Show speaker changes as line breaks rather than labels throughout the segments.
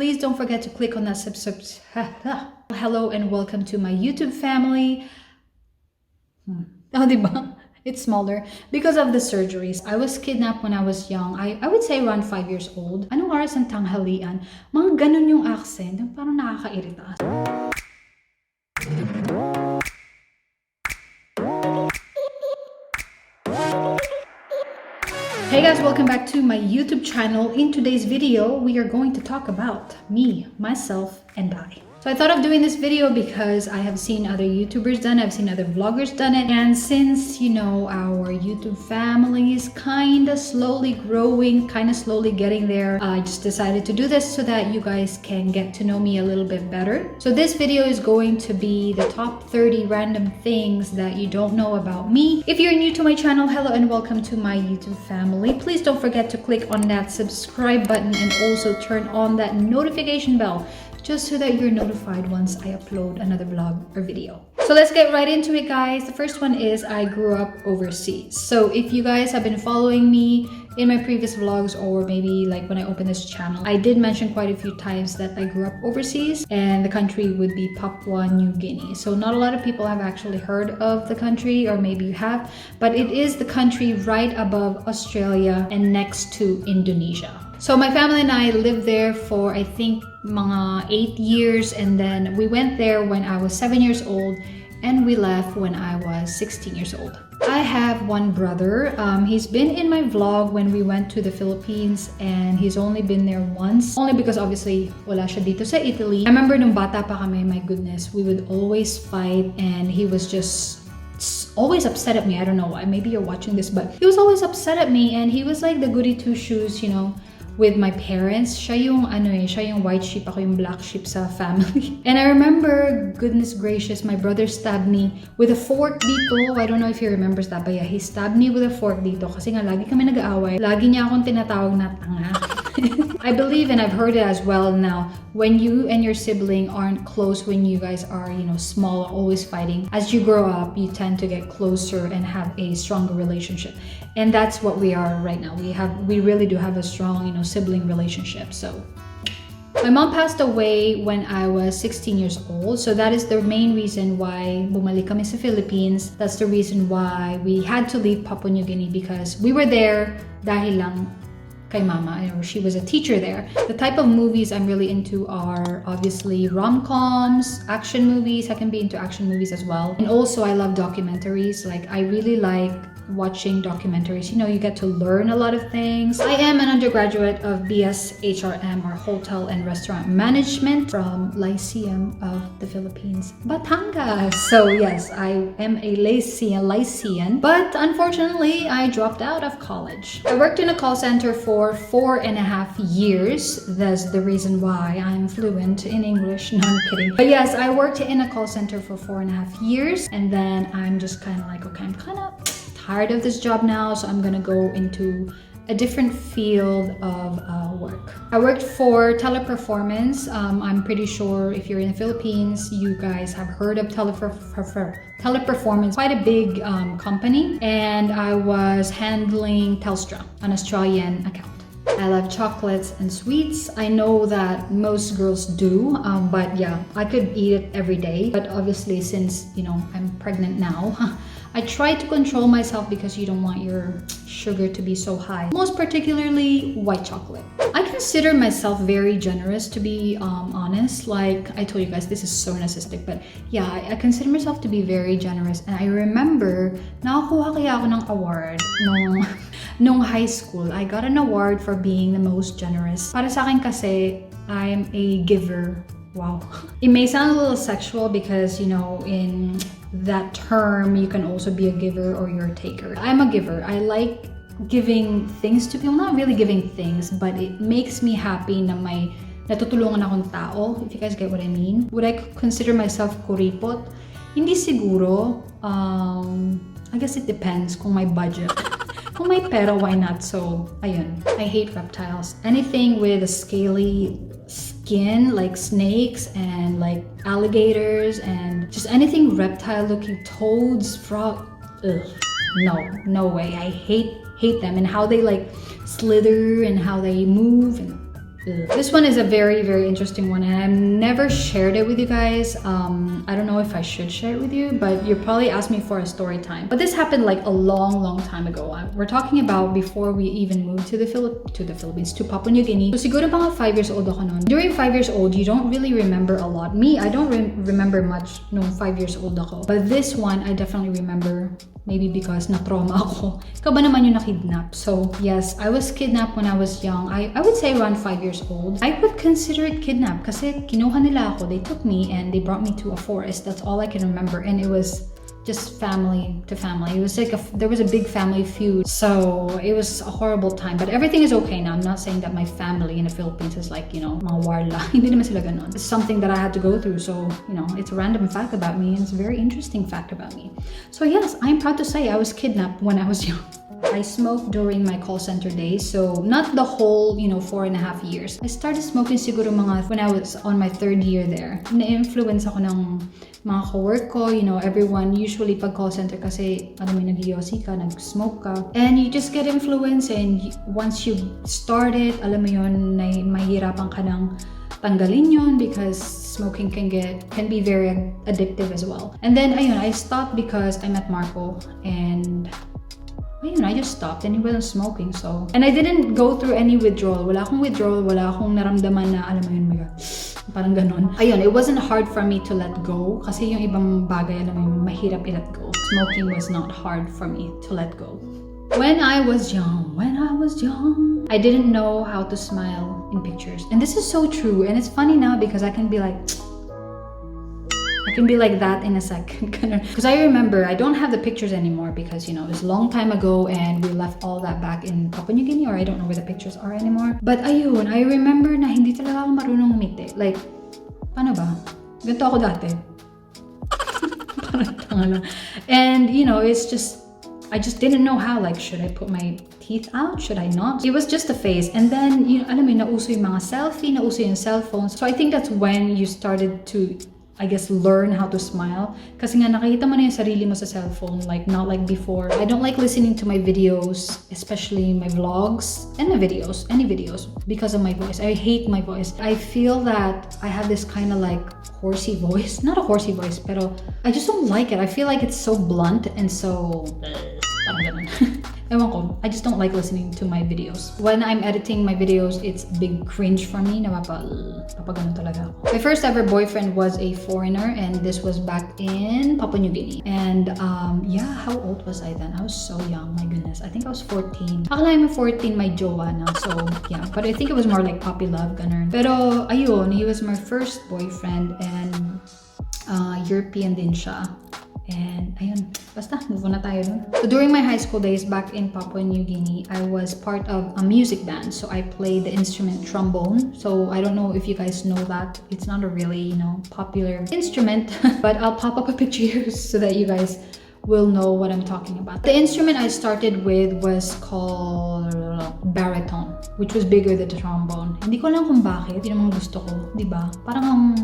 Please don't forget to click on that hello and welcome to my YouTube family. Oh, diba? It's smaller because of the surgeries. I was kidnapped when I was young. I would say around 5 years old. Anong oras ang tanghalian? Mga ganun yung accent. Yung parang nakakairita. Hey guys, welcome back to my YouTube channel. In today's video, we are going to talk about me, myself, and I. So I thought of doing this video because I have seen other YouTubers done it, I've seen other vloggers done it, and since, you know, our YouTube family is kind of slowly growing, kind of slowly getting there, I just decided to do this so that you guys can get to know me a little bit better. So this video is going to be the top 30 random things that you don't know about me. If you're new to my channel, hello and welcome to my YouTube family. Please don't forget to click on that subscribe button and also turn on that notification bell, just so that you're notified once I upload another vlog or video. So let's get right into it, guys. The first one is I grew up overseas. So if you guys have been following me in my previous vlogs, or maybe like when I opened this channel, I did mention quite a few times that I grew up overseas, and the country would be Papua New Guinea. So not a lot of people have actually heard of the country, or maybe you have, but it is the country right above Australia and next to Indonesia. So my family and I lived there for, I think, mga 8 years, and then we went there when I was 7 years old, and we left when I was 16 years old. I have one brother. He's been in my vlog when we went to the Philippines, and he's only been there once. Only because obviously wala siya dito sa Italy. I remember nung bata pa kami, my goodness, we would always fight, and he was just always upset at me. I don't know why. Maybe you're watching this, but he was always upset at me, and he was like the goody two shoes, you know, with my parents. Siya yung siya yung white sheep, ako yung black sheep sa family. And I remember, goodness gracious, my brother stabbed me with a fork dito. I don't know if he remembers that, but yeah, he stabbed me with a fork dito kasi nga lagi kami nag-aaway. Lagi niya akong tinatawag na tanga. I believe, and I've heard it as well now, when you and your sibling aren't close, when you guys are, you know, small, always fighting, as you grow up, you tend to get closer and have a stronger relationship. And that's what we are right now. We really do have a strong, you know, sibling relationship. So my mom passed away when I was 16 years old. So that is the main reason why bumalik kami sa Philippines. That's the reason why we had to leave Papua New Guinea, because we were there dahil lang kay mama. She was a teacher there. The type of movies I'm really into are obviously rom-coms, action movies. I can be into action movies as well. And also I love documentaries. Like, I really like watching documentaries. You know, you get to learn a lot of things. I am an undergraduate of BS HRM, or Hotel and Restaurant Management, from Lyceum of the Philippines, Batangas. So yes, I am a Lycean, but unfortunately I dropped out of college. I worked in a call center for 4.5 years. That's the reason why I'm fluent in English. No, I'm kidding. But yes, I worked in a call center for 4.5 years, and then I'm just kind of like, okay, I'm kind of tired of this job now, so I'm gonna go into a different field of work. I worked for Teleperformance. I'm pretty sure if you're in the Philippines, you guys have heard of Teleperformance, quite a big company, and I was handling Telstra, an Australian account. I love chocolates and sweets. I know that most girls do, but yeah, I could eat it every day. But obviously, since, you know, I'm pregnant now, I try to control myself because you don't want your sugar to be so high. Most particularly white chocolate. I consider myself very generous, to be honest. Like I told you guys, this is so narcissistic, but yeah, I consider myself to be very generous. And I remember, nakakuha kaya ako ng award nung high school. I got an award for being the most generous. Para sa akin kasi, I'm a giver. Wow. It may sound a little sexual because, you know, in that term, you can also be a giver or you're a taker. I'm a giver. I like giving things to people. Not really giving things, but it makes me happy na may natutulungan akong tao, if you guys get what I mean. Would I consider myself kuripot? Hindi siguro. I guess it depends kung may budget. Kung may pera, why not? So, ayun. I hate reptiles. Anything with a scaly skin, like snakes and like alligators and just anything reptile looking, toads, frog. Ugh. No way. I hate them, and how they like slither and how they move, and Ugh. This one is a very, very interesting one, and I've never shared it with you guys. I don't know if I should share it with you, but you probably asked me for a story time. But this happened like a long, long time ago. We're talking about before we even moved to the Philippines, to Papua New Guinea. So siguro mga 5 years old ako noon. During 5 years old, you don't really remember a lot. Me, I don't remember much nung 5 years old ako. But this one, I definitely remember. Maybe because na-trauma ako. Ikaw ba naman yung na-kidnap? So yes, I was kidnapped when I was young. I would say around 5 years old. I would consider it kidnap kasi kinuha nila ako. They took me and they brought me to a forest. That's all I can remember. And it was just family to family. It was like there was a big family feud. So it was a horrible time. But everything is okay now. I'm not saying that my family in the Philippines is like, you know, mga warla. Hindi naman sila ganon. It's something that I had to go through. So, you know, it's a random fact about me. And it's a very interesting fact about me. So yes, I'm proud to say I was kidnapped when I was young. I smoked during my call center days, so not the whole, you know, 4.5 years. I started smoking siguro mga when I was on my 3rd year there. Na-influence ako ng mga ka-work ko, you know, everyone usually pag call center kasi alam mo nag-yosi ka, nag-smoke ka. And you just get influence, and once you start it, alam mo yun, mahirapan ka ng tanggalin yun because smoking can be very addictive as well. And then ayun, I stopped because I met Marco, and ayun, I just stopped and he wasn't smoking. So, and I didn't go through any withdrawal. Wala akong withdrawal, wala akong naramdaman na alam mo yun, my God, parang ganon. Ayun, it wasn't hard for me to let go kasi yung ibang bagay, alam mo yun, mahirap i-let go. Smoking was not hard for me to let go. When I was young, I didn't know how to smile in pictures. And this is so true. And it's funny now because I can be like that in a second. Because I remember, I don't have the pictures anymore because, you know, it was a long time ago and we left all that back in Papua New Guinea, or I don't know where the pictures are anymore. But ayun, I remember na hindi talaga ako marunong umiti. Like, paano ba? Ganito ako dati. Parang tanga lang. And, you know, it's just, I just didn't know how. Like, should I put my teeth out? Should I not? It was just a phase. And then, you know, alam mo, nauso yung mga selfie, nauso yung cell phones. So I think that's when you started to, I guess, learn how to smile. Kasi nga nakikita mo na yung sarili mo sa cellphone, like not like before. I don't like listening to my videos, especially my vlogs and my videos, any videos, because of my voice. I hate my voice. I feel that I have this kind of like horsey voice. Not a horsey voice, pero I just don't like it. I feel like it's so blunt and so parang ganun. Ewan ko, I just don't like listening to my videos. When I'm editing my videos, it's big cringe for me. Napapagano talaga ako. My first ever boyfriend was a foreigner, and this was back in Papua New Guinea. And yeah, how old was I then? I was so young, my goodness. I think I was 14. Akala mo 14 may jowa na, so yeah. But I think it was more like puppy love, ganun. Pero ayun, he was my first boyfriend, and European din siya. And ayun, basta, move on na tayo dun. So during my high school days back in Papua New Guinea, I was part of a music band. So I played the instrument trombone. So I don't know if you guys know that. It's not a really, you know, popular instrument, but I'll pop up a picture here so that you guys will know what I'm talking about. The instrument I started with was called baritone, which was bigger than the trombone. Hindi ko alam kung bakit, yun ang gusto ko, di ba? Parang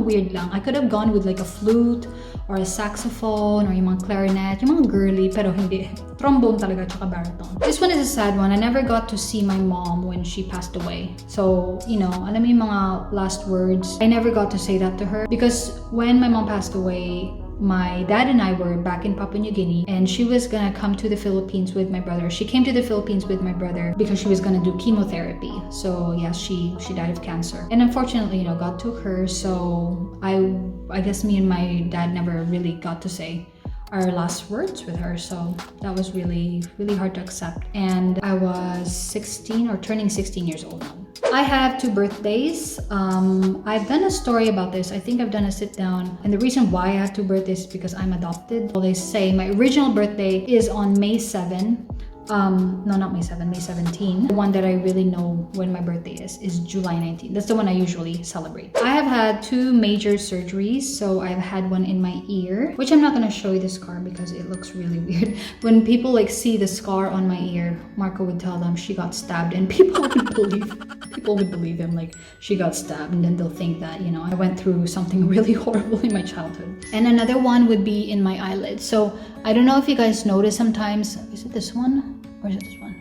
weird lang. I could have gone with like a flute or a saxophone or yung mga clarinet, yung mga girly, pero hindi. Trombone talaga, tsaka baritone. This one is a sad one. I never got to see my mom when she passed away. So, you know, alam mo yung mga last words. I never got to say that to her because when my mom passed away, my dad and I were back in Papua New Guinea, and she was gonna come to the Philippines with my brother. She came to the Philippines with my brother because she was gonna do chemotherapy. So yes, she died of cancer. And unfortunately, you know, God took her. So I guess me and my dad never really got to say our last words with her. So that was really, really hard to accept. And I was 16 or turning 16 years old now. I have 2 birthdays. I've done a story about this. I think I've done a sit down. And the reason why I have 2 birthdays is because I'm adopted. Well, they say my original birthday is on May 7. No, not May 7, May 17. The one that I really know when my birthday is July 19. That's the one I usually celebrate. I have had 2 major surgeries. So I've had one in my ear, which I'm not going to show you the scar because it looks really weird. When people like see the scar on my ear, Marco would tell them she got stabbed, and people would believe him, like she got stabbed, and then they'll think that, you know, I went through something really horrible in my childhood. And another one would be in my eyelid. So I don't know if you guys notice sometimes, is it this one? Or is it this one?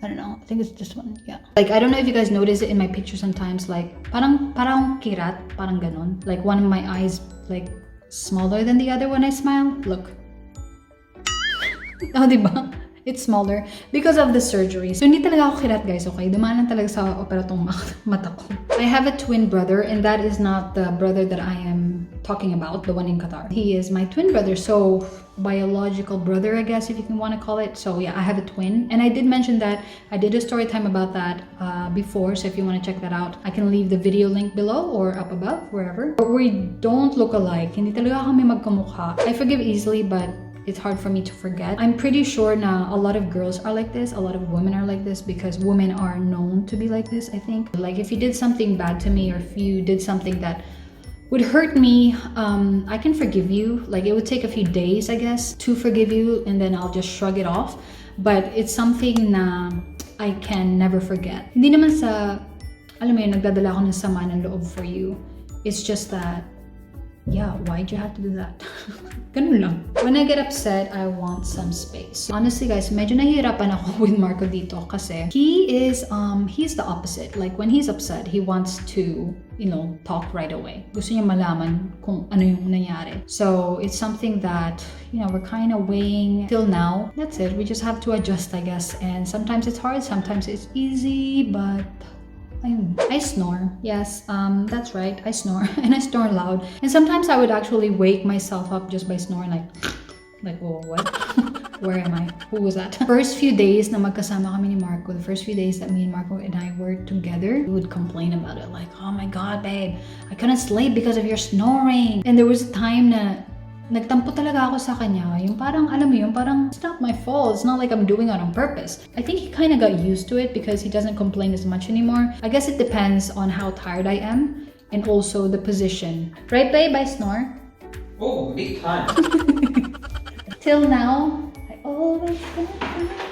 I don't know. I think it's this one. Yeah. Like, I don't know if you guys notice it in my picture sometimes. Like, parang kirat, parang ganon. Like, one of my eyes, like, smaller than the other when I smile. Look. Oh, diba? It's smaller because of the surgery. So, hindi talaga ako kirat, guys, okay? Dumaan lang talaga sa operatong mata ko. I have a twin brother, and that is not the brother that I am talking about, the one in Qatar. He is my twin brother, so biological brother, I guess, if you can want to call it. So yeah, I have a twin, and I did mention that I did a story time about that before, so if you want to check that out, I can leave the video link below or up above, wherever. But we don't look alike. Hindi talaga kami magkamukha. I forgive easily, but it's hard for me to forget. I'm pretty sure now a lot of girls are like this, a lot of women are like this, because women are known to be like this, I think. Like, if you did something bad to me, or if you did something that would hurt me, I can forgive you. Like, it would take a few days, I guess, to forgive you, and then I'll just shrug it off. But it's something na I can never forget. Hindi naman sa, alam mo yun, nagdadala ako ng sama ng loob for you. It's just that, yeah, why'd you have to do that? Ganun lang. When I get upset, I want some space. Honestly, guys, medyo nahihirapan ako with Marco dito kasi he's the opposite. Like, when he's upset, he wants to, you know, talk right away. Gusto niya malaman kung ano yung nangyari. So, it's something that, you know, we're kind of weighing till now. That's it. We just have to adjust, I guess. And sometimes it's hard, sometimes it's easy, but I snore. Yes, that's right. I snore, and I snore loud. And sometimes I would actually wake myself up just by snoring, like, whoa, what? Where am I? Who was that? First few days na magkasama kami ni Marco, the first few days that me and Marco and I were together, we would complain about it. Like, oh my God, babe, I couldn't sleep because of your snoring. And there was a time na nagtampo talaga ako sa kanya. Yung parang, alam mo yung parang, it's not my fault. It's not like I'm doing it on purpose. I think he kind of got used to it because he doesn't complain as much anymore. I guess it depends on how tired I am and also the position. Right, babe? I snore?
Oh, big time.
Till now, I always snore.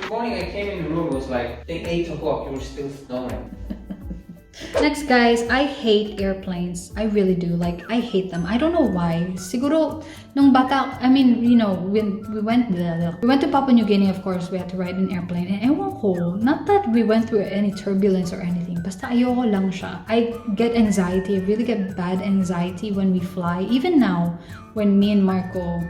The morning I came in the room, it was like, I think 8 o'clock, you were still snoring.
Next, guys, I hate airplanes. I really do. Like, I hate them. I don't know why. Siguro, nung bata, I mean, you know, when we went to Papua New Guinea, of course, we had to ride an airplane. And ewan ko, not that we went through any turbulence or anything. Basta ayoko lang siya. I get anxiety. I really get bad anxiety when we fly. Even now, when me and Marco,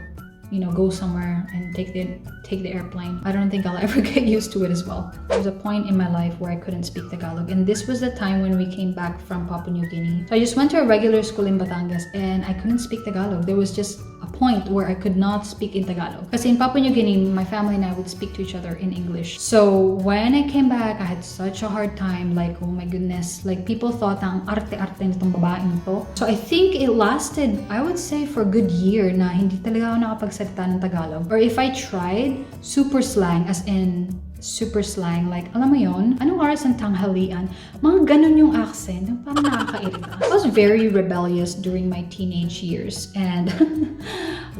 you know, go somewhere and take the airplane, I don't think I'll ever get used to it as well. There was a point in my life where I couldn't speak Tagalog, and this was the time when we came back from Papua New Guinea. So I just went to a regular school in Batangas and I couldn't speak Tagalog. There was just a point where I could not speak in Tagalog. Because in Papua New Guinea, my family and I would speak to each other in English. So when I came back, I had such a hard time. Like, oh my goodness, like, people thought ang arte-arte nitong babaeng to. So I think it lasted, I would say, for a good year na hindi talaga ako nakapagsalita ng Tagalog. Or if I tried, super slang, as in super slang, like, alam mo yon, anong oras ang tanghalian? Mga ganun yung accent, yung parang nakakairita. I was very rebellious during my teenage years, and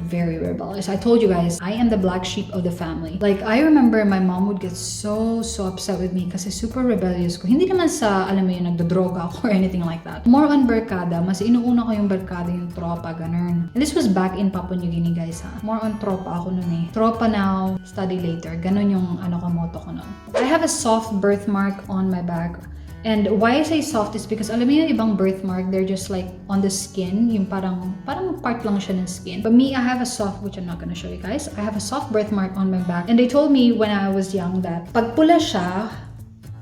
very rebellious. I told you guys, I am the black sheep of the family. Like, I remember my mom would get so upset with me kasi super rebellious ko. Hindi naman sa, alam mo yun, nagdodroga ako or anything like that. More on barkada, mas inuuna ko yung barkada, yung tropa, ganun. And this was back in Papua New Guinea, guys, ha. More on tropa ako nun eh. Tropa now, study later. Ganun yung ano ko, motto ko nun. I have a soft birthmark on my back. And why I say soft is because alam mo yung ibang birthmark, they're just like on the skin, yung parang part lang siya ng skin. But me, I have a soft, which I'm not gonna show you guys. I have a soft birthmark on my back. And they told me when I was young that pag pula siya,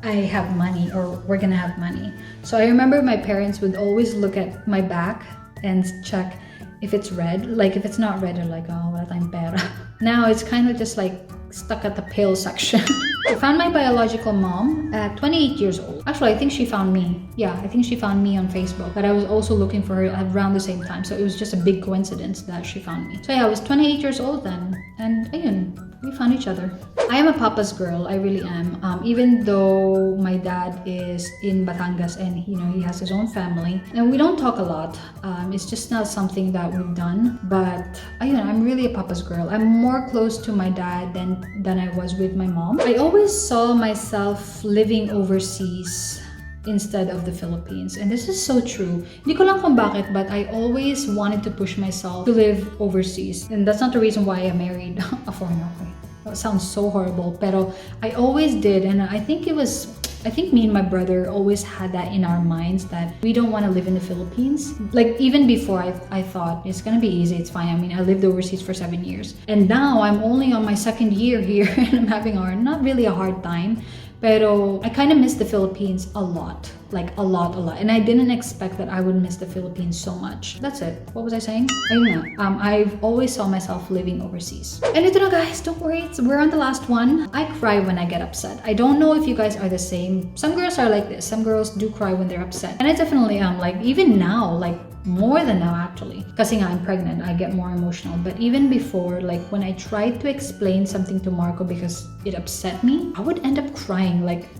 I have money, or we're gonna have money. So I remember my parents would always look at my back and check if it's red. Like, if it's not red, they're like, oh, wala tayong pera. Now it's kind of just like stuck at the pale section. I found my biological mom at 28 years old. Actually, I think she found me. Yeah, I think she found me on Facebook. But I was also looking for her around the same time. So it was just a big coincidence that she found me. So yeah, I was 28 years old then. And ayun, we found each other. I am a papa's girl. I really am. Even though my dad is in Batangas and, you know, he has his own family. And we don't talk a lot. It's just not something that we've done. But ayun, I'm really a papa's girl. I'm more close to my dad than I was with my mom. I always saw myself living overseas instead of the Philippines. And this is so true. Hindi ko lang kung bakit, but I always wanted to push myself to live overseas. And that's not the reason why I married a foreigner. That sounds so horrible, pero I always did, and I think me and my brother always had that in our minds that we don't want to live in the Philippines. Like even before I thought it's gonna be easy, it's fine. I mean, I lived overseas for 7 years, and now I'm only on my second year here and I'm having not really a hard time, pero I kind of miss the Philippines a lot. Like a lot. And I didn't expect that I would miss the Philippines so much. That's it. What was I saying? Ayun nga. I've always saw myself living overseas. And ito na guys, don't worry, we're on the last one. I cry when I get upset. I don't know if you guys are the same. Some girls are like this. Some girls do cry when they're upset. And I definitely am. Like even now, like more than now actually. Kasi nga I'm pregnant, I get more emotional. But even before, like when I tried to explain something to Marco because it upset me, I would end up crying like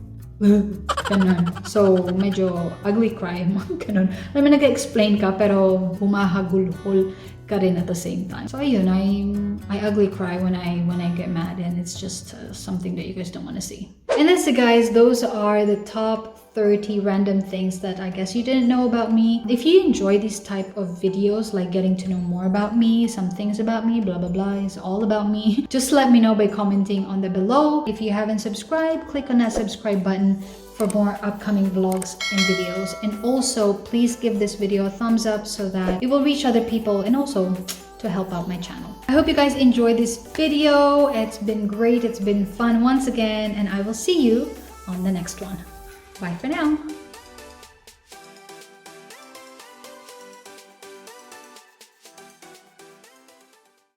ganun. So, medyo ugly cry mo. Ganun. Alam mo, nag-explain ka, pero humahagulhol ka rin at the same time. So, ayun, I ugly cry when I get mad, and it's just something that you guys don't want to see. And that's it, guys. Those are the top 30 random things that I guess you didn't know about me. If you enjoy these type of videos, like getting to know more about me, some things about me, blah blah blah, is all about me, just let me know by commenting on the below. If you haven't subscribed, click on that subscribe button for more upcoming vlogs and videos. And also please give this video a thumbs up so that it will reach other people and also to help out my channel. I hope you guys enjoyed this video. It's been great, it's been fun once again, and I will see you on the next one. Bye for now.